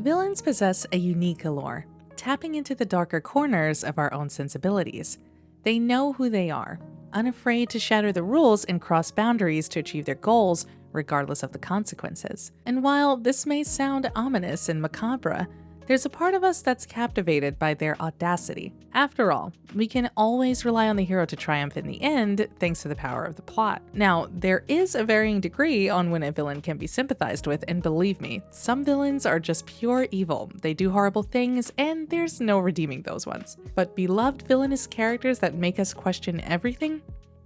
Villains possess a unique allure, tapping into the darker corners of our own sensibilities. They know who they are, unafraid to shatter the rules and cross boundaries to achieve their goals, regardless of the consequences. And while this may sound ominous and macabre, there's a part of us that's captivated by their audacity. After all, we can always rely on the hero to triumph in the end, thanks to the power of the plot. Now, there is a varying degree on when a villain can be sympathized with, and believe me, some villains are just pure evil. They do horrible things, and there's no redeeming those ones. But beloved villainous characters that make us question everything?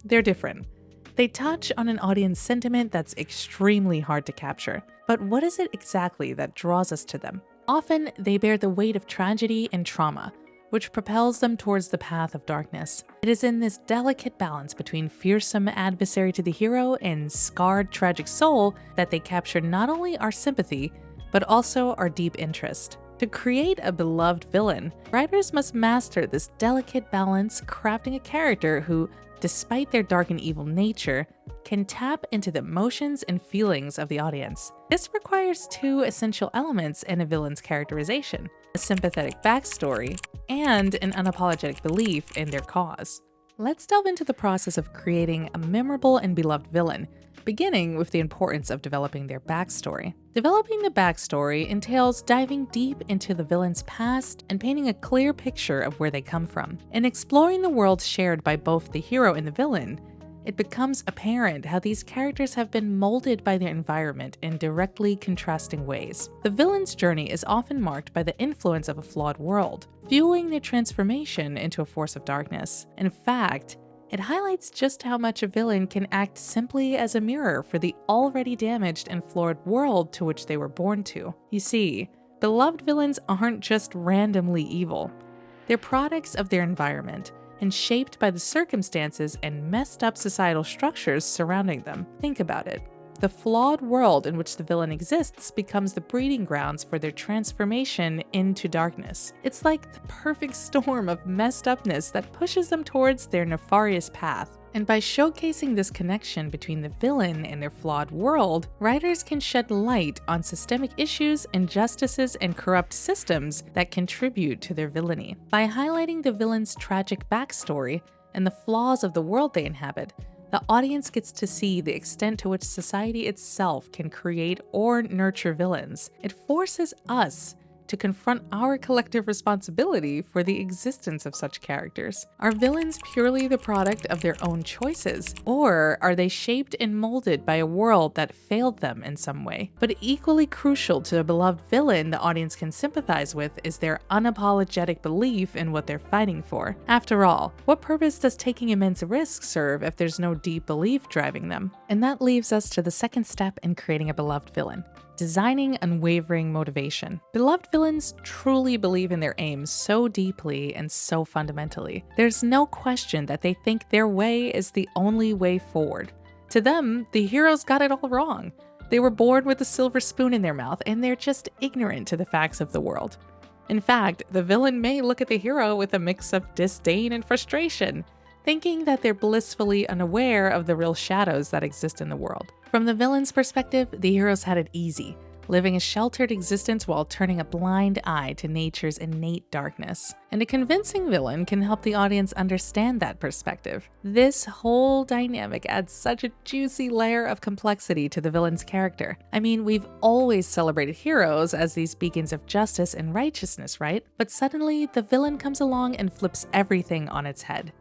They're different. They touch on an audience sentiment that's extremely hard to capture. But what is it exactly that draws us to them? Often, they bear the weight of tragedy and trauma, which propels them towards the path of darkness. It is in this delicate balance between fearsome adversary to the hero and scarred tragic soul that they capture not only our sympathy, but also our deep interest. To create a beloved villain, writers must master this delicate balance, crafting a character who, despite their dark and evil nature, can tap into the emotions and feelings of the audience. This requires two essential elements in a villain's characterization: a sympathetic backstory and an unapologetic belief in their cause. Let's delve into the process of creating a memorable and beloved villain, beginning with the importance of developing their backstory. Developing the backstory entails diving deep into the villain's past and painting a clear picture of where they come from. In exploring the world shared by both the hero and the villain, it becomes apparent how these characters have been molded by their environment in directly contrasting ways. The villain's journey is often marked by the influence of a flawed world, fueling their transformation into a force of darkness. In fact, it highlights just how much a villain can act simply as a mirror for the already damaged and flawed world to which they were born to. You see, beloved villains aren't just randomly evil. They're products of their environment, and shaped by the circumstances and messed up societal structures surrounding them. Think about it. The flawed world in which the villain exists becomes the breeding grounds for their transformation into darkness. It's like the perfect storm of messed upness that pushes them towards their nefarious path. And by showcasing this connection between the villain and their flawed world, writers can shed light on systemic issues, injustices, and corrupt systems that contribute to their villainy. By highlighting the villain's tragic backstory and the flaws of the world they inhabit, the audience gets to see the extent to which society itself can create or nurture villains. It forces us to confront our collective responsibility for the existence of such characters. Are villains purely the product of their own choices, or are they shaped and molded by a world that failed them in some way? But equally crucial to a beloved villain the audience can sympathize with is their unapologetic belief in what they're fighting for. After all, what purpose does taking immense risks serve if there's no deep belief driving them? And that leaves us to the second step in creating a beloved villain: designing unwavering motivation. Beloved villains truly believe in their aims so deeply and so fundamentally. There's no question that they think their way is the only way forward. To them, the heroes got it all wrong. They were born with a silver spoon in their mouth, and they're just ignorant to the facts of the world. In fact, the villain may look at the hero with a mix of disdain and frustration, thinking that they're blissfully unaware of the real shadows that exist in the world. From the villain's perspective, the heroes had it easy, living a sheltered existence while turning a blind eye to nature's innate darkness. And a convincing villain can help the audience understand that perspective. This whole dynamic adds such a juicy layer of complexity to the villain's character. I mean, we've always celebrated heroes as these beacons of justice and righteousness, right? But suddenly, the villain comes along and flips everything on its head.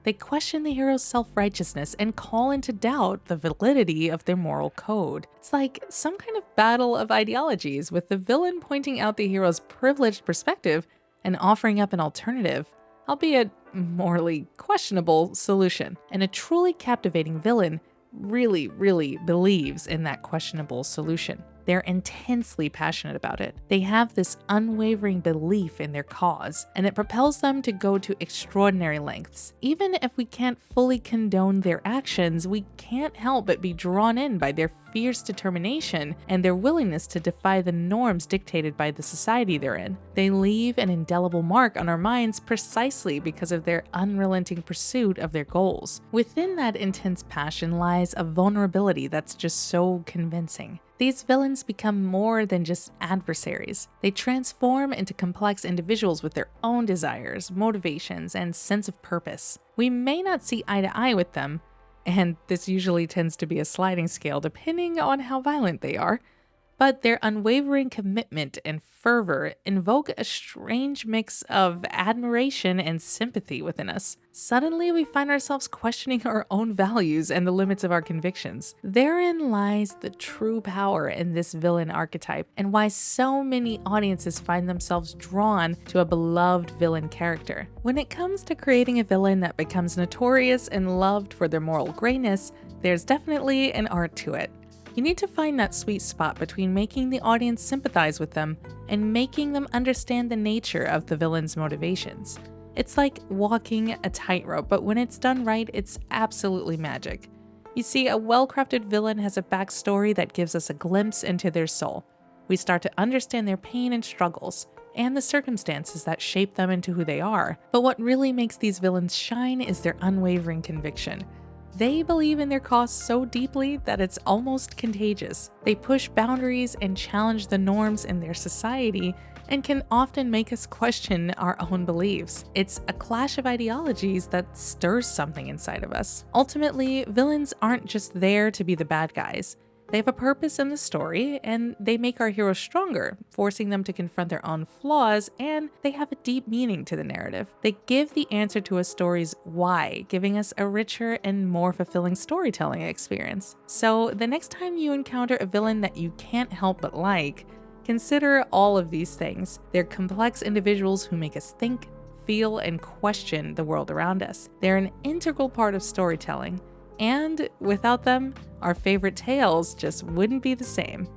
They question the hero's self-righteousness and call into doubt the validity of their moral code. It's like some kind of battle of ideologies, with the villain pointing out the hero's privileged perspective and offering up an alternative, albeit morally questionable, solution. And a truly captivating villain really believes in that questionable solution. They're intensely passionate about it. They have this unwavering belief in their cause, and it propels them to go to extraordinary lengths. Even if we can't fully condone their actions, we can't help but be drawn in by their fierce determination and their willingness to defy the norms dictated by the society they're in. They leave an indelible mark on our minds precisely because of their unrelenting pursuit of their goals. Within that intense passion lies a vulnerability that's just so convincing. These villains become more than just adversaries. They transform into complex individuals with their own desires, motivations, and sense of purpose. We may not see eye to eye with them, and this usually tends to be a sliding scale depending on how violent they are, but their unwavering commitment and fervor invoke a strange mix of admiration and sympathy within us. Suddenly, we find ourselves questioning our own values and the limits of our convictions. Therein lies the true power in this villain archetype, and why so many audiences find themselves drawn to a beloved villain character. When it comes to creating a villain that becomes notorious and loved for their moral grayness, there's definitely an art to it. You need to find that sweet spot between making the audience sympathize with them and making them understand the nature of the villain's motivations. It's like walking a tightrope, but when it's done right, it's absolutely magic. You see, a well-crafted villain has a backstory that gives us a glimpse into their soul. We start to understand their pain and struggles, and the circumstances that shape them into who they are. But what really makes these villains shine is their unwavering conviction. They believe in their cause so deeply that it's almost contagious. They push boundaries and challenge the norms in their society and can often make us question our own beliefs. It's a clash of ideologies that stirs something inside of us. Ultimately, villains aren't just there to be the bad guys. They have a purpose in the story, and they make our heroes stronger, forcing them to confront their own flaws, and they have a deep meaning to the narrative. They give the answer to a story's why, giving us a richer and more fulfilling storytelling experience. So the next time you encounter a villain that you can't help but like, consider all of these things. They're complex individuals who make us think, feel, and question the world around us. They're an integral part of storytelling. And without them, our favorite tales just wouldn't be the same.